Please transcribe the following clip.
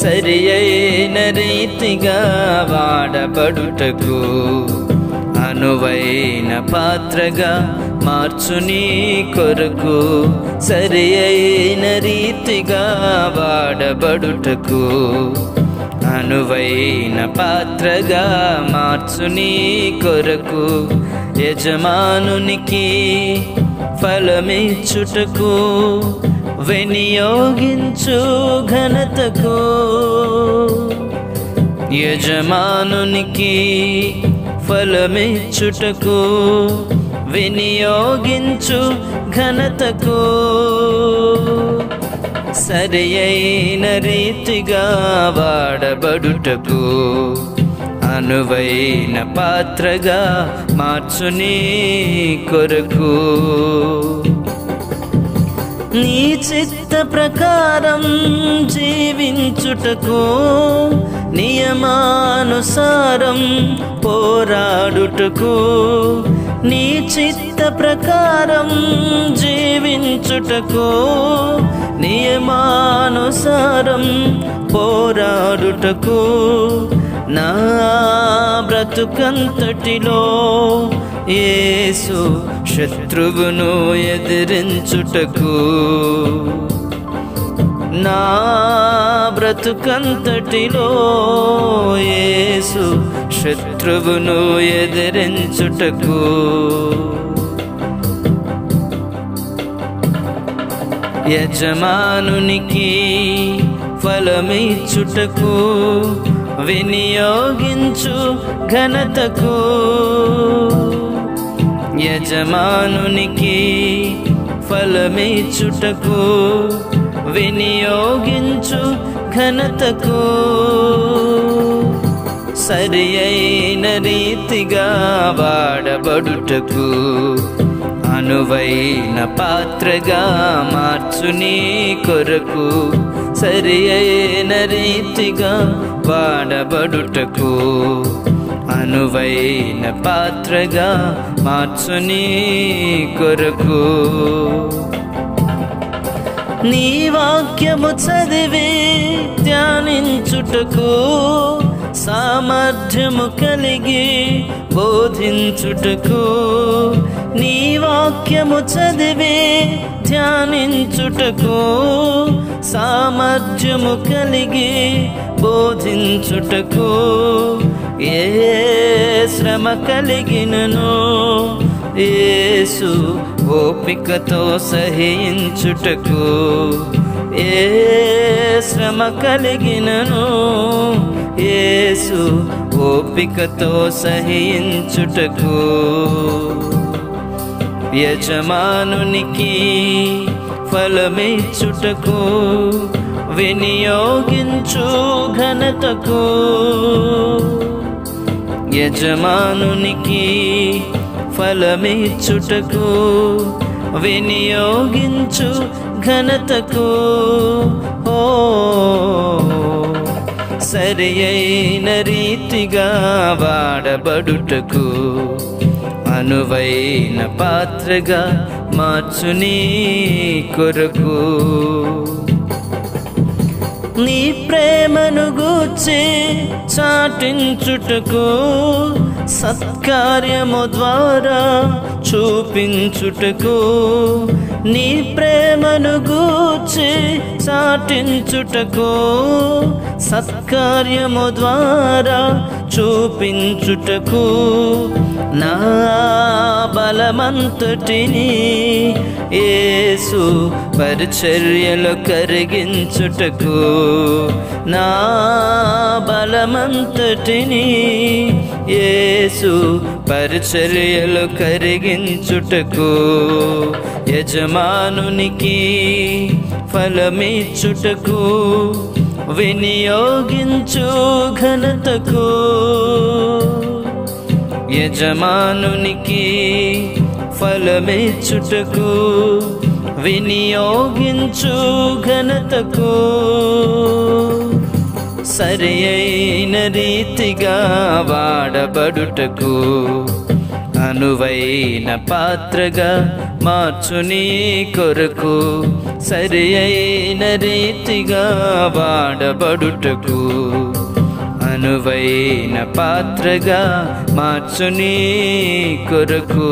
సరి అయిన రీతిగా వాడబడుటకు అనువైన పాత్రగా మార్చు నీ కొరకు సరి అయిన రీతిగా వాడబడుటకు అనువైన పాత్రగా మార్చు నీ కొరకు యజమానునికి ఫలమిచ్చుటకు వినియోగించు ఘనతకు యజమానునికి ఫలమిచ్చుటకు వినియోగించు ఘనతకు సరి అయిన రీతిగా వాడబడుటకు అనువైన పాత్రగా మార్చు నీ కొరకు నీ చిత్త ప్రకారం జీవించుటకు నియమానుసారం పోరాడుటకు నీ చిత్త ప్రకారం జీవించుటకు నియమానుసారం పోరాడుటకు నా బ్రతుకంతటిలో యేసు శత్రువును ఎదిరించుటకు నా బ్రతుకంతటిలో యేసు శత్రువును ఎదిరించుటకు యజమానునికి ఫలమిచ్చుటకు వినియోగించు ఘనతకు యజమానునికి ఫలమిచ్చుటకు వినియోగించు ఘనతకు సరి అయిన రీతిగా వాడబడుటకు అనువైన పాత్రగా మార్చు నీ కొరకు సరి అయిన రీతిగా వాడబడుటకు అనువైన పాత్రగా మార్చు నీ కొరకు నీ వాక్యము చదివి ధ్యానించుటకు సామర్థ్యము కలిగి బోధించుటకు నీ వాక్యము చదివి ధ్యానించుటకు సామర్థ్యము కలిగి బోధించుటకు ఏ శ్రమ కలిగినను యేసు ఓపికతో సహించుటకు ఏ శ్రమ కలిగినను యేసు ఓపికతో సహించుటకు యజమానునికి ఫలమిచ్చుటకు వినియోగించు ఘనతకు యజమానునికి ఫలమిచ్చుటకు వినియోగించు ఘనతకు ఓ సరి అయిన రీతిగా వాడబడుటకు అనువైన పాత్రగా మార్చు నీ కొరకు నీ ప్రేమను గూర్చి చాటించుటకు సత్కార్యము ద్వారా చూపించుటకు నీ ప్రేమను గూర్చి చాటించుటకు సత్కార్యము ద్వారా చూపించుటకు నా బలమంతటిని యేసు పరిచర్యలో కరిగించుటకు నా బలమంతటిని యేసు పరిచర్యలో కరిగించుటకు యజమానునికి ఫలమిచ్చుటకు వినియోగించు ఘనతకు యజమానునికి ఫలమిచ్చుటకు వినియోగించు ఘనతకు సరి అయిన రీతిగా వాడబడుటకు అనువైన పాత్రగా మార్చు నీ కొరకు సరి అయిన రీతిగా వాడబడుటకు అనువైన పాత్రగా మార్చుని కొరకు